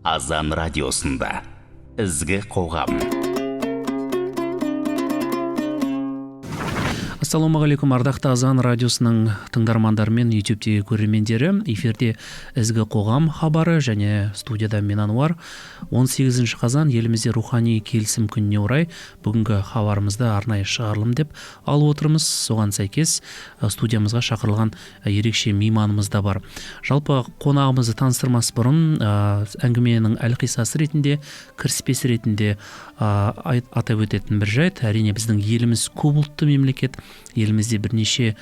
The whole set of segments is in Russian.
Азан радиосында ізгі қоғам. Ассалаумағалейкум, ардақты Азан радиосының тыңдармандары мен YouTube-тегі көрермендері. Эфирде ізгі қоғам хабары және студияда мен Ануар. 18 қазан елімізде рухани келісім күніне орай бүгінгі хабарымызды арнайы шығарылым деп алып отырмыз. Соған сәйкес студиямызға шақырылған ерекше мейманымыз да бар. Жалпы қонағымызды таныстырмас бұрын әңгіменің әлқисасы ретінде, кіріспесі ретінде атап өтетін бір жайт. Әрине біздің еліміз көпұлтты мемлекет. Елімізде бірнеше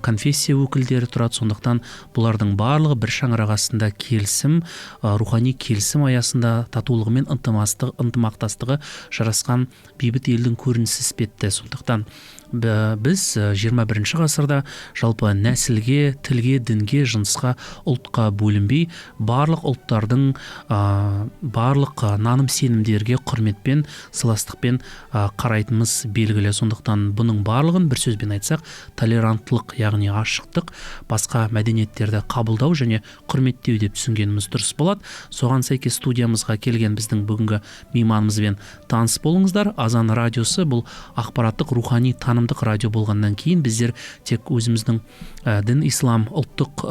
конфессия өкілдері тұрады, сондықтан бұлардың барлығы бір шаңырақ астында келісім, рухани келісім аясында татулығы мен ынтымақтастығы жарасқан бейбіт елдің көрінісі іспетті. Сондықтан біз 21 ғасырда жалпы нәсілге, тілге, дінге, жынысқа, ұлтқа бөлінбей барлық ұлттардың барлық наным сенімдерге құрметпен, сыйластықпен қарайтынымыз белгілі. Сондықтан бұның барлығын бір сөзбен айтсақ, толеранттылық, яғни ашықтық, басқа мәдениеттерді қабылдау және құрметтеу деп түсінгеніміз дұрыс болады. Соған сәйкес студиямызға келген біздің бүгінгі мейманымызбен таныс болыңыздар. Азан радиосы бұл ақпараттық, рухани, танымдық радио болғаннан кейін біздер тек өзіміздің дін, ислам, ұлттық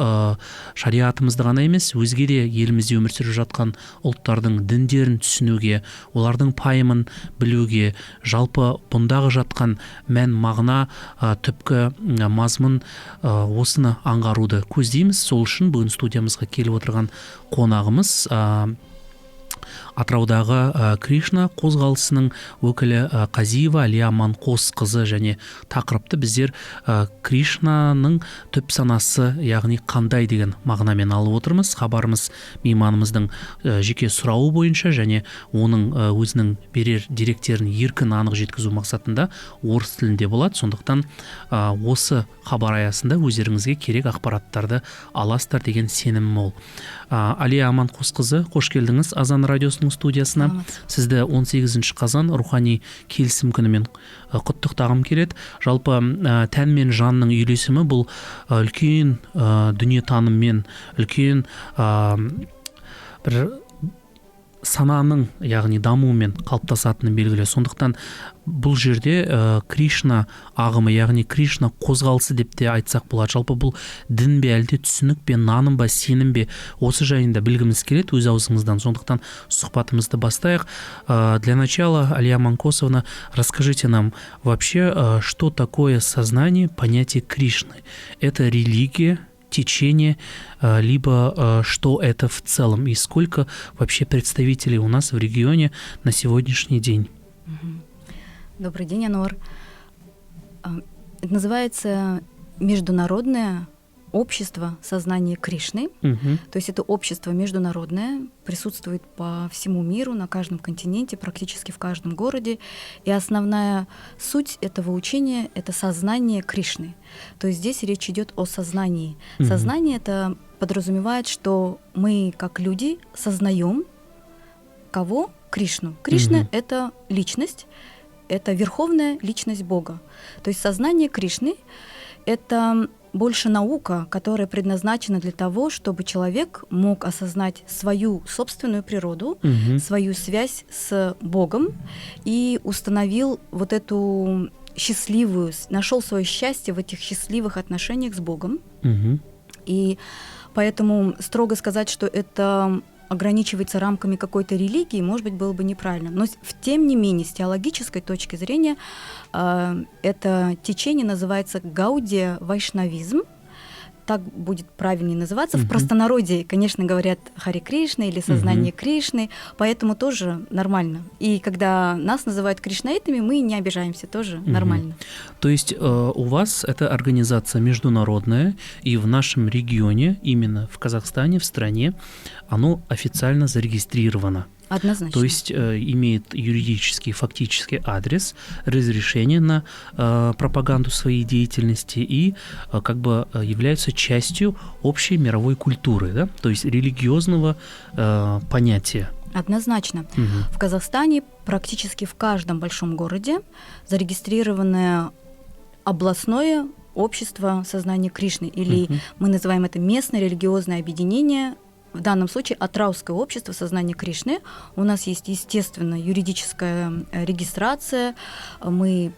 шариатымызды ғана емес, өзге де елімізде өмір сүріп жатқан ұлттардың діндерін түсінуге, олардың пайымын білуге, жалпы бұндағы жатқан мән мағына, түпкі мазмұн осыны аңғаруды көздейміз. Сол үшін бүгін студиямызға келіп отырған қонағымыз Атыраудағы Кришна қозғалысының өкілі Қазиева Әлия Аманқосқызы, және тақырыпты біздер Кришнаның түп санасы, яғни қандай деген мағынамен алып отырмыз. Хабарымыз мейманымыздың жеке сұрауы бойынша және оның өзінің берер деректерін еркін анық жеткізу мақсатында орыс тілінде болады. Сондықтан осы хабар аясында өздеріңізге керек ақпараттарды аласыздар деген сенім мол. Әлия Аманқосқызы, қош келдіңіз Азан радиосының студиясына. Сізді 18 қазан рухани келісім күнімен құттықтағым келеді. Жалпы тән мен жанның үйлесімі бұл үлкен дүниетаныммен, үлкен бір сананың, яғни дамуымен қалыптасатыны белгілі. Сондықтан бұл жерде Кришна ағымы, яғни Кришна қозғалысы деп те айтсақ болады. Жалпы бұл дін бе, әлде түсінік пе, наным ба, сенім бе, осы жайында білгіміз келеді өз аузыңыздан. Сондықтан сұхбатымызды бастайық. Для начала, Алия Аманқосовна, расскажите нам вообще, что такое сознание, понятие Кришны? Это религия, течение, либо что это в целом, и сколько вообще представителей у нас в регионе на сегодняшний день? Добрый день, Ануар. Это называется Международное общество сознания Кришны. То есть это общество международное, присутствует по всему миру, на каждом континенте, практически в каждом городе. И основная суть этого учения — это сознание Кришны. То есть здесь речь идет о сознании. Сознание — это подразумевает, что мы, как люди, сознаем кого? Кришну. Кришна — это личность, это верховная личность Бога. То есть сознание Кришны — это больше наука, которая предназначена для того, чтобы человек мог осознать свою собственную природу, свою связь с Богом и установил вот эту счастливую, нашел свое счастье в этих счастливых отношениях с Богом. И поэтому строго сказать, что это ограничивается рамками какой-то религии, может быть, было бы неправильно. Но тем не менее, с теологической точки зрения, это течение называется гаудия-вайшнавизм. Так будет правильнее называться. В простонародье, конечно, говорят Харе Кришна или сознание Кришны, поэтому тоже нормально. И когда нас называют кришнаитами, мы не обижаемся, тоже нормально. То есть у вас эта организация международная, и в нашем регионе, именно в Казахстане, в стране, оно официально зарегистрировано. Однозначно. То есть имеет юридический, фактический адрес, разрешение на пропаганду своей деятельности и как бы являются частью общей мировой культуры, да? То есть религиозного понятия. Однозначно. В Казахстане практически в каждом большом городе зарегистрировано областное общество сознания Кришны, или мы называем это местное религиозное объединение в данном случае Атраусское общество сознания Кришны. У нас есть, естественно, юридическая регистрация, мы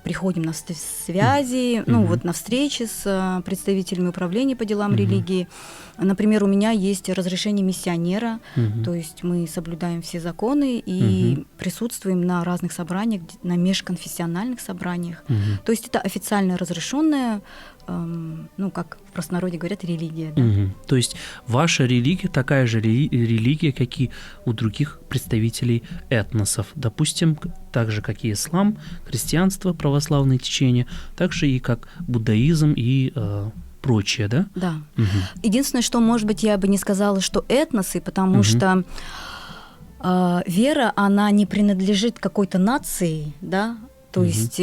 приходим на связи, на встречи с представителями управления по делам религии. Например, у меня есть разрешение миссионера, то есть мы соблюдаем все законы и присутствуем на разных собраниях, на межконфессиональных собраниях. То есть это официально разрешенная, как в простонародье говорят, религия. Да? То есть ваша религия такая же религия, как и у других представителей этносов. Допустим, так же, как и ислам, христианство, православное течение, так же и как буддаизм и прочее, да? Да. Единственное, что, может быть, я бы не сказала, что этносы, потому что вера, она не принадлежит какой-то нации, да? То есть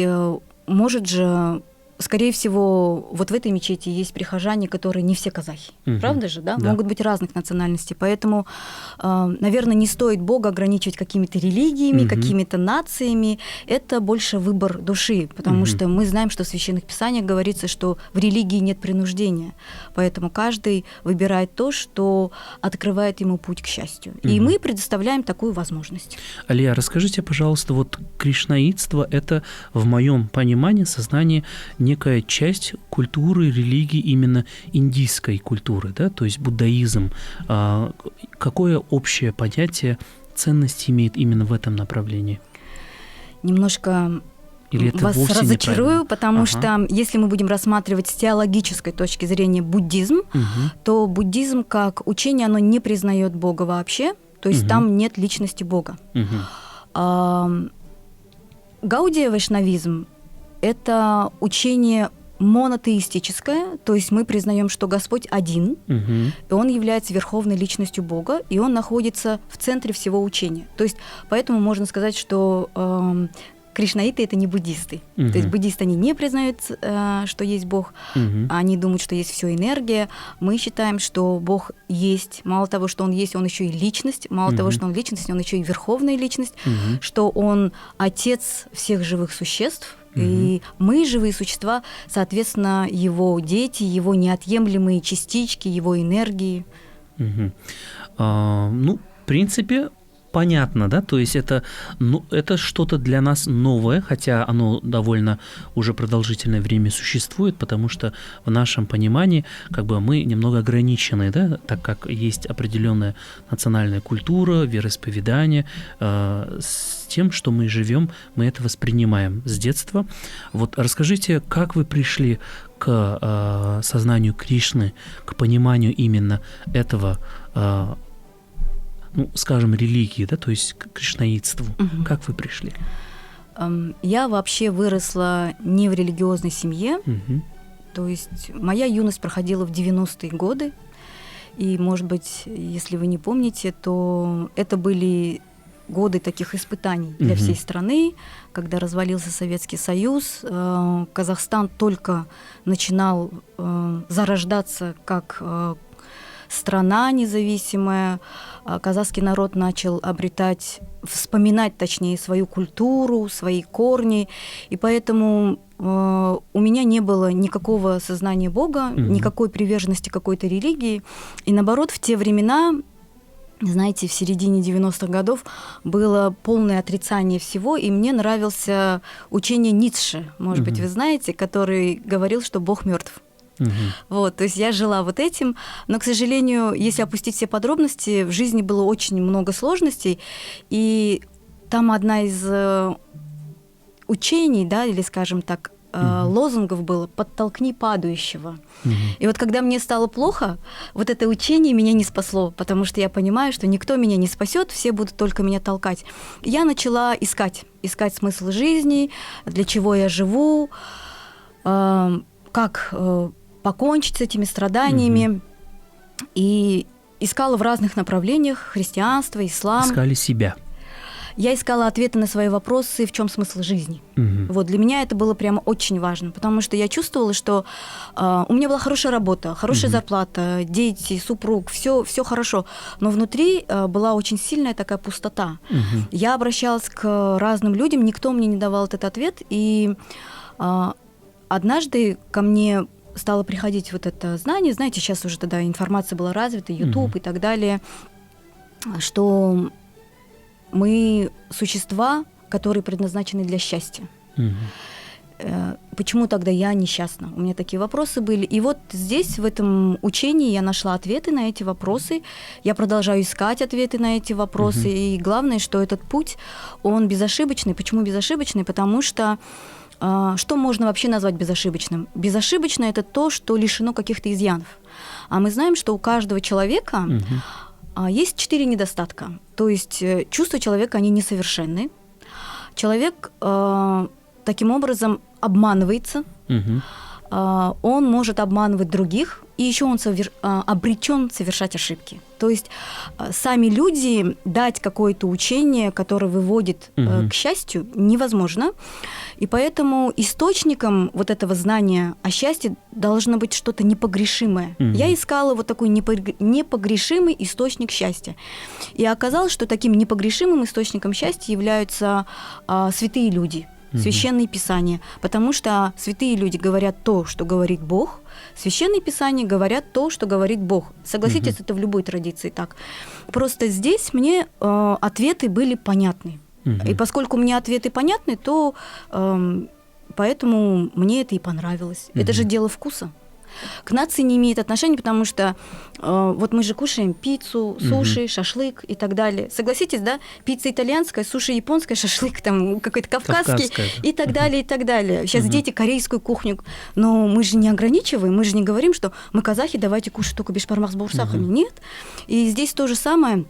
может же... Скорее всего, вот в этой мечети есть прихожане, которые не все казахи. Правда же, да? Да? Могут быть разных национальностей. Поэтому, наверное, не стоит Бога ограничивать какими-то религиями, какими-то нациями. Это больше выбор души, потому что мы знаем, что в Священных Писаниях говорится, что в религии нет принуждения. Поэтому каждый выбирает то, что открывает ему путь к счастью. И мы предоставляем такую возможность. Алия, расскажите, пожалуйста, вот кришнаитство – это, в моем понимании, сознание некая часть культуры, религии, именно индийской культуры, да, то есть буддаизм. Какое общее понятие ценности имеет именно в этом направлении? Немножко вас разочарую, потому что если мы будем рассматривать с теологической точки зрения буддизм, то буддизм как учение, оно не признает Бога вообще, то есть там нет личности Бога. Гаудия-вайшнавизм – это учение монотеистическое, то есть мы признаем, что Господь один, и Он является верховной личностью Бога, и Он находится в центре всего учения. То есть поэтому можно сказать, что кришнаиты – это не буддисты. То есть буддисты, они не признают, что есть Бог, они думают, что есть все энергия. Мы считаем, что Бог есть. Мало того, что Он есть, Он еще и личность. Мало того, что Он личность, Он еще и верховная личность, что Он отец всех живых существ. И мы, живые существа, соответственно, Его дети, Его неотъемлемые частички, Его энергии. В принципе, понятно, да, то есть это что-то для нас новое, хотя оно довольно уже продолжительное время существует, потому что в нашем понимании мы немного ограничены, да, так как есть определенная национальная культура, вероисповедание, с тем, что мы живем, мы это воспринимаем с детства. Вот расскажите, как вы пришли к сознанию Кришны, к пониманию именно этого, религии, да, то есть к кришнаитству. Как вы пришли? Я вообще выросла не в религиозной семье, то есть моя юность проходила в 90-е годы, и, может быть, если вы не помните, то это были годы таких испытаний для всей страны, когда развалился Советский Союз, Казахстан только начинал зарождаться как страна независимая, казахский народ начал вспоминать, точнее, свою культуру, свои корни, и поэтому у меня не было никакого сознания Бога, никакой приверженности какой-то религии, и наоборот, в те времена, знаете, в середине 90-х годов было полное отрицание всего, и мне нравился учение Ницше, может быть, вы знаете, который говорил, что Бог мертв. Вот, то есть я жила вот этим, но, к сожалению, если опустить все подробности, в жизни было очень много сложностей, и там одна из учений, да, или, скажем так, лозунгов было «подтолкни падающего». И вот когда мне стало плохо, вот это учение меня не спасло, потому что я понимаю, что никто меня не спасет, все будут только меня толкать. Я начала искать смысл жизни, для чего я живу, как покончить с этими страданиями. И искала в разных направлениях: христианство, ислам. Искали себя. Я искала ответы на свои вопросы, в чем смысл жизни. Вот для меня это было прямо очень важно, потому что я чувствовала, что у меня была хорошая работа, хорошая зарплата, дети, супруг, все хорошо, но внутри была очень сильная такая пустота. Я обращалась к разным людям, никто мне не давал этот ответ, и однажды ко мне стало приходить вот это знание, знаете, сейчас уже тогда информация была развита, YouTube и так далее, что мы существа, которые предназначены для счастья. Почему тогда я несчастна? У меня такие вопросы были. И вот здесь, в этом учении, я нашла ответы на эти вопросы. Я продолжаю искать ответы на эти вопросы. И главное, что этот путь, он безошибочный. Почему безошибочный? Потому что что можно вообще назвать безошибочным? Безошибочно – это то, что лишено каких-то изъянов. А мы знаем, что у каждого человека есть 4 недостатка. То есть чувства человека, они несовершенны. Человек таким образом обманывается, он может обманывать других, и еще он обречен совершать ошибки. То есть сами люди дать какое-то учение, которое выводит к счастью, невозможно. И поэтому источником вот этого знания о счастье должно быть что-то непогрешимое. Я искала вот такой непогрешимый источник счастья. И оказалось, что таким непогрешимым источником счастья являются святые люди, священные писания, потому что святые люди говорят то, что говорит Бог, священные писания говорят то, что говорит Бог. Согласитесь, это в любой традиции так. Просто здесь мне ответы были понятны. И поскольку мне ответы понятны, то поэтому мне это и понравилось. Это же дело вкуса. К нации не имеет отношения, потому что вот мы же кушаем пиццу, суши, шашлык и так далее. Согласитесь, да? Пицца итальянская, суши японская, шашлык там какой-то кавказский и так далее, и так далее. Сейчас дети корейскую кухню. Но мы же не ограничиваем, мы же не говорим, что мы казахи, давайте кушать только бешбармак с баурсахами. Нет. И здесь то же самое.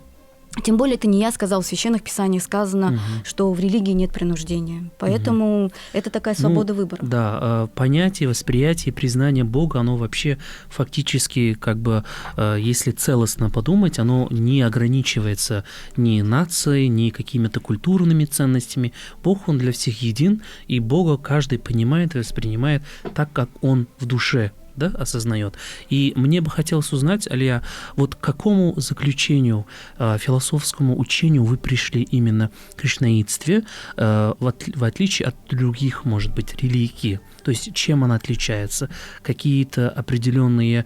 Тем более, это не я сказала, в священных писаниях сказано, что в религии нет принуждения. Поэтому это такая свобода выбора. Да, понятие, восприятие, признание Бога, оно вообще фактически, как бы, если целостно подумать, оно не ограничивается ни нацией, ни какими-то культурными ценностями. Бог, он для всех един, и Бога каждый понимает и воспринимает так, как он в душе, да, осознает. И мне бы хотелось узнать, Алия, вот к какому заключению, философскому учению вы пришли именно в кришнаитстве, в отличие от других, может быть, религий? То есть чем она отличается? Какие-то определенные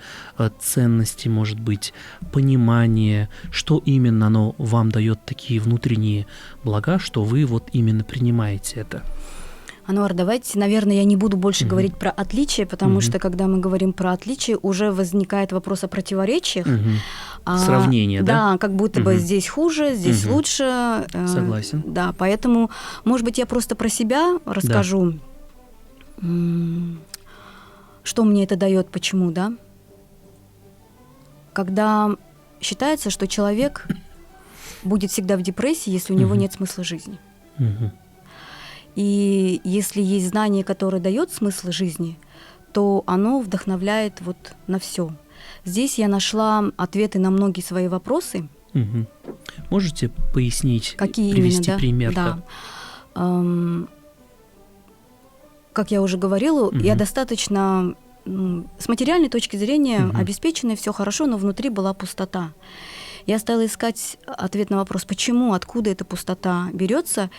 ценности, может быть, понимание, что именно оно вам дает такие внутренние блага, что вы вот именно принимаете это? Ануар, давайте, наверное, я не буду больше говорить про отличия, потому что, когда мы говорим про отличия, уже возникает вопрос о противоречиях. Сравнение, да? Да, как будто бы здесь хуже, здесь лучше. Согласен. Да, поэтому, может быть, я просто про себя расскажу, что мне это дает, почему, да? Когда считается, что человек будет всегда в депрессии, если у него нет смысла жизни. И если есть знание, которое дает смысл жизни, то оно вдохновляет вот на все. Здесь я нашла ответы на многие свои вопросы. Можете пояснить, какие привести именно, пример? Да. Как я уже говорила, я достаточно с материальной точки зрения обеспеченная, все хорошо, но внутри была пустота. Я стала искать ответ на вопрос, почему, откуда эта пустота берется.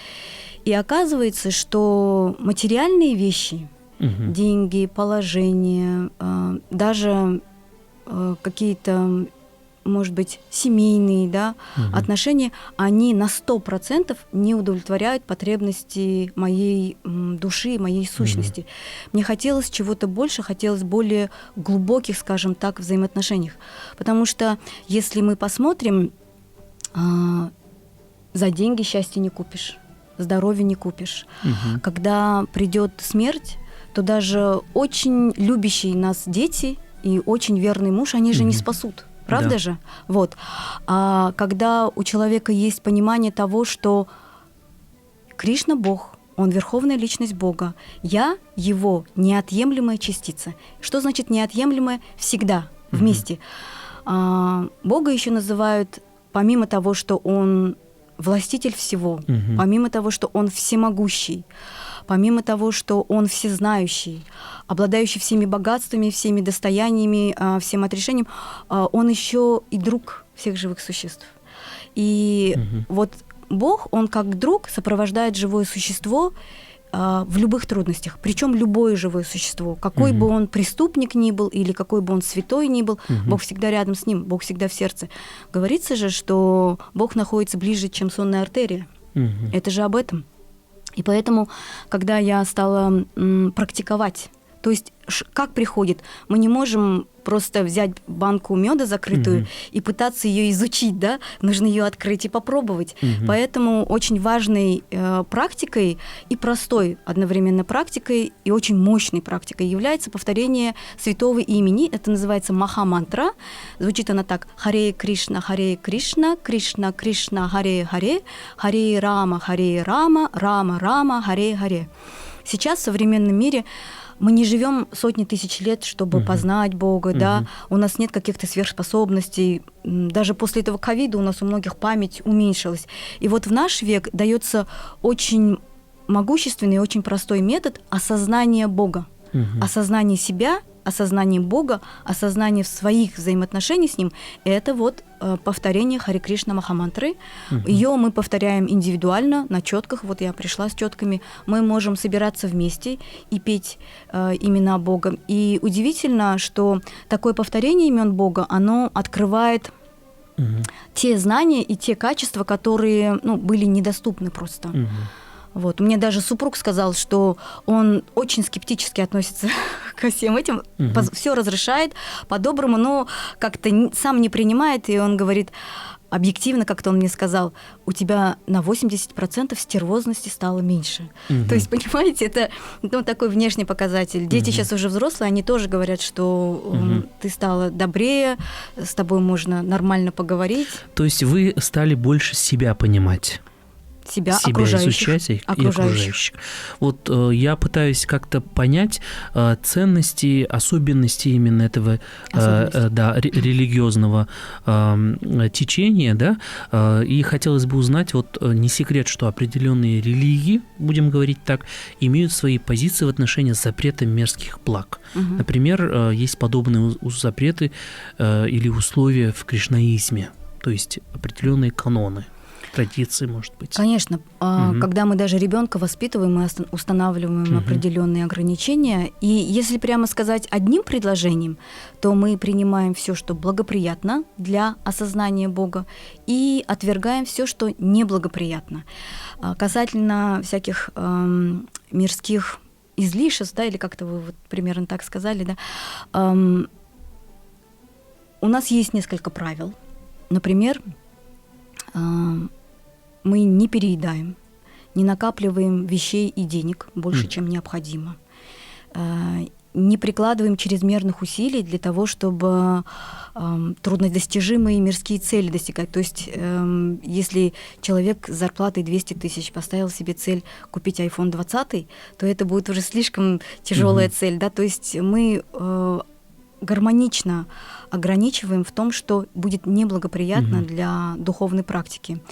И оказывается, что материальные вещи, деньги, положение, даже какие-то, может быть, семейные, да, отношения, они на 100% не удовлетворяют потребности моей души, моей сущности. Мне хотелось чего-то больше, хотелось более глубоких, скажем так, взаимоотношениях. Потому что если мы посмотрим, за деньги счастья не купишь, здоровья не купишь. Когда придет смерть, то даже очень любящие нас дети и очень верный муж, они же не спасут. Правда же? Вот. А когда у человека есть понимание того, что Кришна – Бог, Он верховная личность Бога, я – Его неотъемлемая частица. Что значит неотъемлемая? Всегда, вместе. Бога еще называют, помимо того, что Он властитель всего, помимо того, что Он всемогущий, помимо того, что Он всезнающий, обладающий всеми богатствами, всеми достояниями, всем отрешением, Он еще и друг всех живых существ. И вот Бог, Он как друг сопровождает живое существо в любых трудностях. Причем любое живое существо, какой бы он преступник ни был или какой бы он святой ни был, Бог всегда рядом с ним, Бог всегда в сердце. Говорится же, что Бог находится ближе, чем сонная артерия. Это же об этом. И поэтому, когда я стала практиковать, то есть как приходит, мы не можем просто взять банку меда закрытую и пытаться ее изучить, да? Нужно ее открыть и попробовать. Поэтому очень важной практикой и простой одновременно практикой и очень мощной практикой является повторение святого имени. Это называется маха-мантра. Звучит она так: Харе Кришна, Кришна Кришна, Харе Харе, Харе Рама, Рама Рама, Харе Харе. Сейчас в современном мире мы не живем сотни тысяч лет, чтобы познать Бога, да, у нас нет каких-то сверхспособностей, даже после этого ковида у нас у многих память уменьшилась. И вот в наш век дается очень могущественный и очень простой метод осознания Бога, осознания себя, осознание Бога, осознание своих взаимоотношений с Ним. Это вот повторение Харе Кришна Махамантры. Ее мы повторяем индивидуально, на четках. Вот я пришла с четками. Мы можем собираться вместе и петь имена Бога. И удивительно, что такое повторение имен Бога, оно открывает те знания и те качества, которые были недоступны просто. Вот. Мне даже супруг сказал, что он очень скептически относится ко всем этим, все разрешает по-доброму, но как-то сам не принимает, и он говорит, объективно, как-то он мне сказал, у тебя на 80% стервозности стало меньше. То есть, понимаете, это такой внешний показатель. Дети сейчас уже взрослые, они тоже говорят, что ты стала добрее, с тобой можно нормально поговорить. То есть вы стали больше себя понимать? Себя изучать и окружающих. Вот я пытаюсь как-то понять ценности, особенности именно этого религиозного течения, да, и хотелось бы узнать, вот не секрет, что определенные религии, будем говорить так, имеют свои позиции в отношении запрета мерзких благ. Например, есть подобные запреты или условия в кришнаизме, то есть определенные каноны. Традиции, может быть. Конечно. Когда мы даже ребенка воспитываем, мы устанавливаем определенные ограничения. И если прямо сказать одним предложением, то мы принимаем все, что благоприятно для осознания Бога, и отвергаем все, что неблагоприятно. Касательно всяких мирских излишеств, да, или как-то вы вот примерно так сказали, да, у нас есть несколько правил. Например, мы не переедаем, не накапливаем вещей и денег больше, чем необходимо, не прикладываем чрезмерных усилий для того, чтобы труднодостижимые мирские цели достигать. То есть, если человек с зарплатой 200 тысяч поставил себе цель купить iPhone 20, то это будет уже слишком тяжелая цель. Да? То есть мы гармонично ограничиваем в том, что будет неблагоприятно для духовной практики.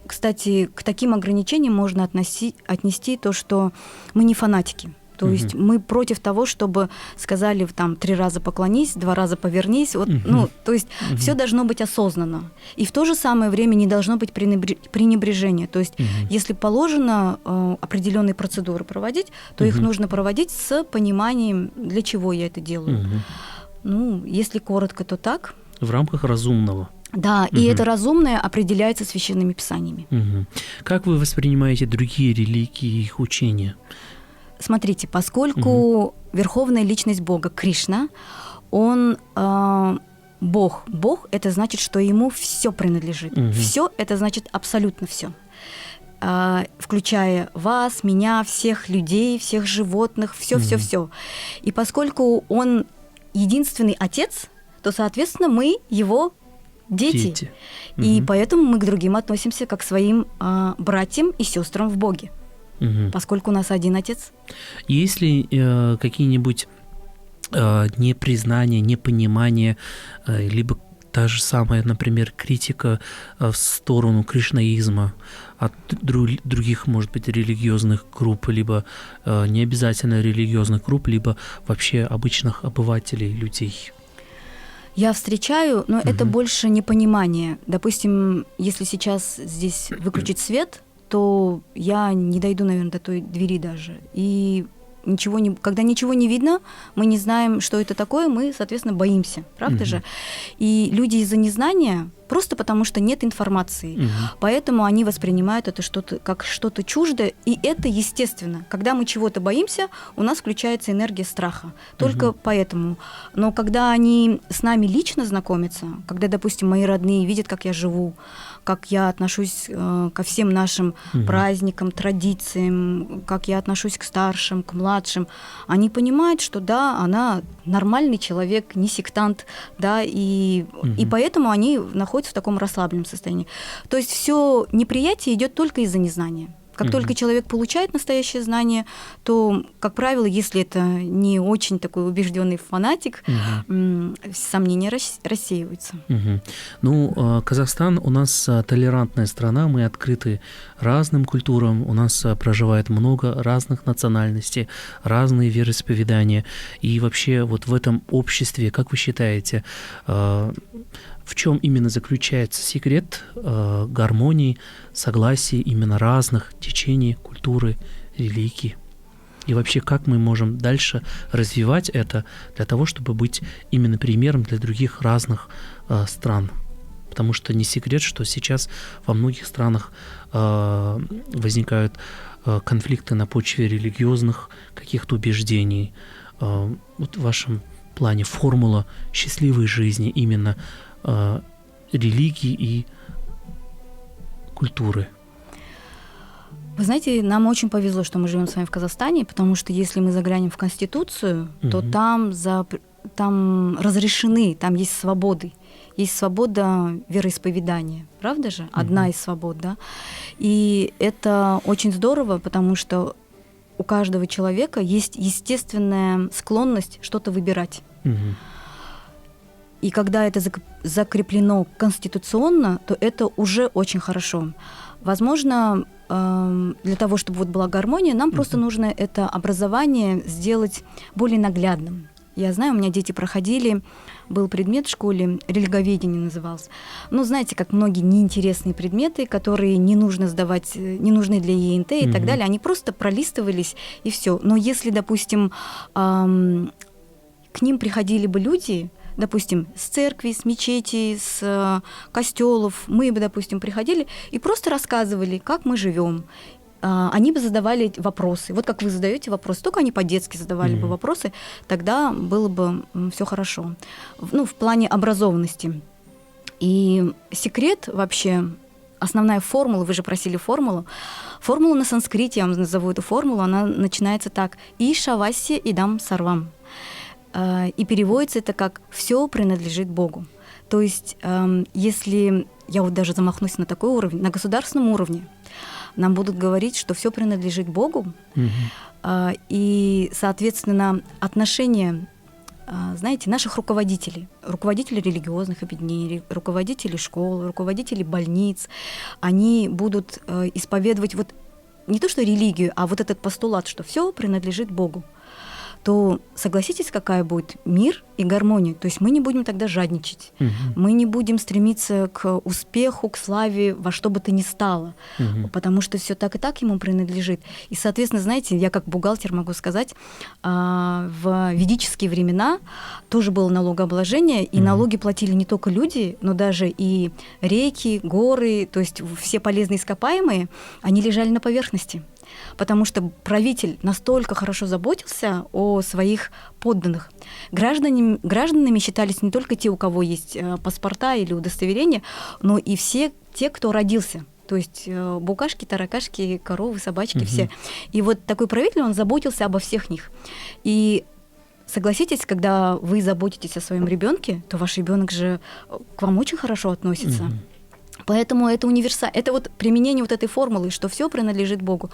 Кстати, к таким ограничениям можно отнести то, что мы не фанатики. То есть мы против того, чтобы сказали там 3 раза поклонись, 2 раза повернись. Вот, то есть все должно быть осознанно. И в то же самое время не должно быть пренебрежения. То есть если положено определенные процедуры проводить, то их нужно проводить с пониманием, для чего я это делаю. Если коротко, то так. В рамках разумного. Да, и это разумное определяется священными писаниями. Как вы воспринимаете другие религии и их учения? Смотрите, поскольку верховная личность Бога, Кришна, он Бог. Бог — это значит, что ему все принадлежит. Все — это значит абсолютно все. Включая вас, меня, всех людей, всех животных, все. И поскольку он единственный отец, то, соответственно, мы его дети. И поэтому мы к другим относимся как к своим братьям и сестрам в Боге, поскольку у нас один отец. Есть ли какие-нибудь непризнания, непонимания, либо та же самая, например, критика в сторону кришнаизма от других, может быть, религиозных групп, либо не обязательно религиозных групп, либо вообще обычных обывателей, людей? Я встречаю, но это больше непонимание. Допустим, если сейчас здесь выключить свет, то я не дойду, наверное, до той двери даже. И когда ничего не видно, мы не знаем, что это такое, мы, соответственно, боимся, правда же? И люди из-за незнания, просто потому что нет информации, поэтому они воспринимают это как что-то чуждое, и это естественно. Когда мы чего-то боимся, у нас включается энергия страха, только поэтому. Но когда они с нами лично знакомятся, когда, допустим, мои родные видят, как я живу, как я отношусь ко всем нашим праздникам, традициям, как я отношусь к старшим, к младшим, они понимают, что да, она нормальный человек, не сектант, да, и поэтому они находятся в таком расслабленном состоянии. То есть все неприятие идет только из-за незнания. Как только человек получает настоящее знание, то, как правило, если это не очень такой убежденный фанатик, сомнения рассеиваются. Ну, Казахстан у нас толерантная страна, мы открыты разным культурам, у нас проживает много разных национальностей, разные вероисповедания. И вообще вот в этом обществе, как вы считаете, в чем именно заключается секрет гармонии, согласия именно разных течений, культуры, религии? И вообще, как мы можем дальше развивать это для того, чтобы быть именно примером для других разных стран? Потому что не секрет, что сейчас во многих странах возникают конфликты на почве религиозных каких-то убеждений. Вот в вашем плане формула счастливой жизни именно религии и культуры. Вы знаете, нам очень повезло, что мы живем с вами в Казахстане, потому что если мы заглянем в Конституцию, то там разрешены, там есть свободы. Есть свобода вероисповедания, правда же? Одна из свобод, да? И это очень здорово, потому что у каждого человека есть естественная склонность что-то выбирать. И когда это закреплено конституционно, то это уже очень хорошо. Возможно, для того, чтобы вот была гармония, нам просто нужно это образование сделать более наглядным. Я знаю, у меня дети проходили, был предмет в школе, религоведение назывался. Ну, знаете, как многие неинтересные предметы, которые не нужно сдавать, не нужны для ЕНТ и так далее, они просто пролистывались и все. Но если, допустим, к ним приходили бы люди, допустим, с церкви, с мечети, с костелов, мы бы, допустим, приходили и просто рассказывали, как мы живем. Они бы задавали вопросы. Вот как вы задаете вопросы, только они по-детски задавали бы вопросы, тогда было бы все хорошо. Ну, в плане образованности. И секрет вообще, основная формула, вы же просили формулу. Формула на санскрите, я вам назову эту формулу, она начинается так: «Ишаваси идам сарвам». И переводится это как «все принадлежит Богу». То есть, если я вот даже замахнусь на такой уровень, на государственном уровне, нам будут говорить, что все принадлежит Богу, и, соответственно, отношения, знаете, наших руководителей религиозных объединений, руководителей школ, руководителей больниц, они будут исповедовать вот не то что религию, а вот этот постулат, что все принадлежит Богу, то согласитесь, какая будет мир и гармония. То есть мы не будем тогда жадничать, мы не будем стремиться к успеху, к славе, во что бы то ни стало, потому что все так и так ему принадлежит. И, соответственно, знаете, я как бухгалтер могу сказать, в ведические времена тоже было налогообложение, и налоги платили не только люди, но даже и реки, горы, то есть все полезные ископаемые, они лежали на поверхности. Потому что правитель настолько хорошо заботился о своих подданных. Гражданами считались не только те, у кого есть паспорта или удостоверения, но и все те, кто родился. То есть букашки, таракашки, коровы, собачки, все. И вот такой правитель, он заботился обо всех них. И согласитесь, когда вы заботитесь о своем ребенке, то ваш ребенок же к вам очень хорошо относится. Поэтому это это вот применение вот этой формулы, что все принадлежит Богу.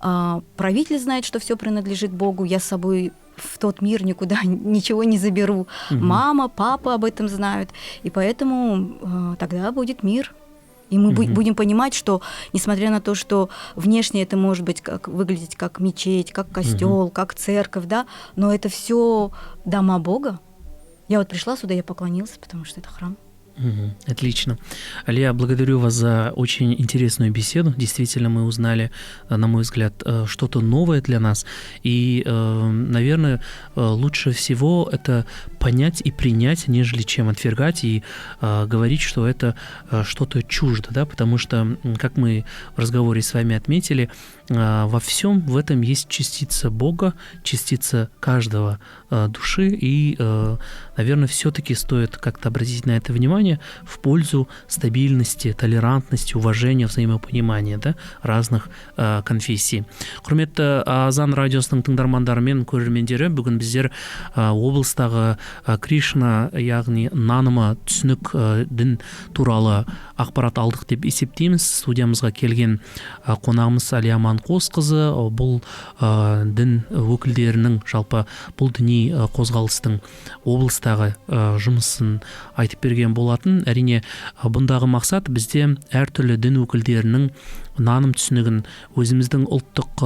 Правитель знает, что все принадлежит Богу. Я с собой в тот мир никуда ничего не заберу. Мама, папа об этом знают. И поэтому тогда будет мир. И мы будем понимать, что, несмотря на то, что внешне это может быть выглядеть как мечеть, как костел, как церковь, да, но это все дома Бога. Я вот пришла сюда, я поклонилась, потому что это храм. Отлично. Алия, благодарю вас за очень интересную беседу. Действительно, мы узнали, на мой взгляд, что-то новое для нас. И, наверное, лучше всего это понять и принять, нежели чем отвергать и говорить, что это что-то чуждо, да, потому что, как мы в разговоре с вами отметили, во всем в этом есть частица Бога, частица каждого души, и, наверное, все-таки стоит как-то обратить на это внимание в пользу стабильности, толерантности, уважения, взаимопонимания, да, разных конфессий. Құрметті Азан радиосының тыңдармандары мен көрермендері, бүгін біздер облыстағы Кришна, яғни нанымы түсінік дін туралы ақпарат алдық деп есептейміз. Студиямызға келген қонағымыз Алия Манқосқызы бұл дін өкілдерінің, жалпы бұл діни қозғалыстың облыстағы жұмысын айтып берген болатын. Әрине, бұндағы мақсат бізде әртүрлі дін өкілдерінің наным түсінігін өзіміздің ұлттық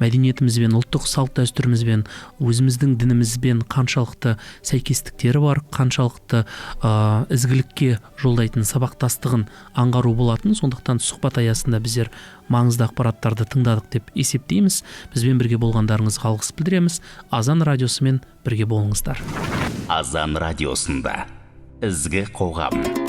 мәдениетімізбен, ұлттық салт дәстүрімізбен, өзіміздің дінімізбен қаншалықты сәйкестіктері бар, қаншалықты ізгілікке жолдайтын сабақтастығын аңғару болатын. Сондықтан сұхбат аясында біздер маңызды ақпараттарды тыңдадық деп есептейміз. Бізбен бірге болғандарыңызға алғыс білдіреміз. Азан радиосымен бірге болыңыздар. Азан радиосында ізгі қоғам.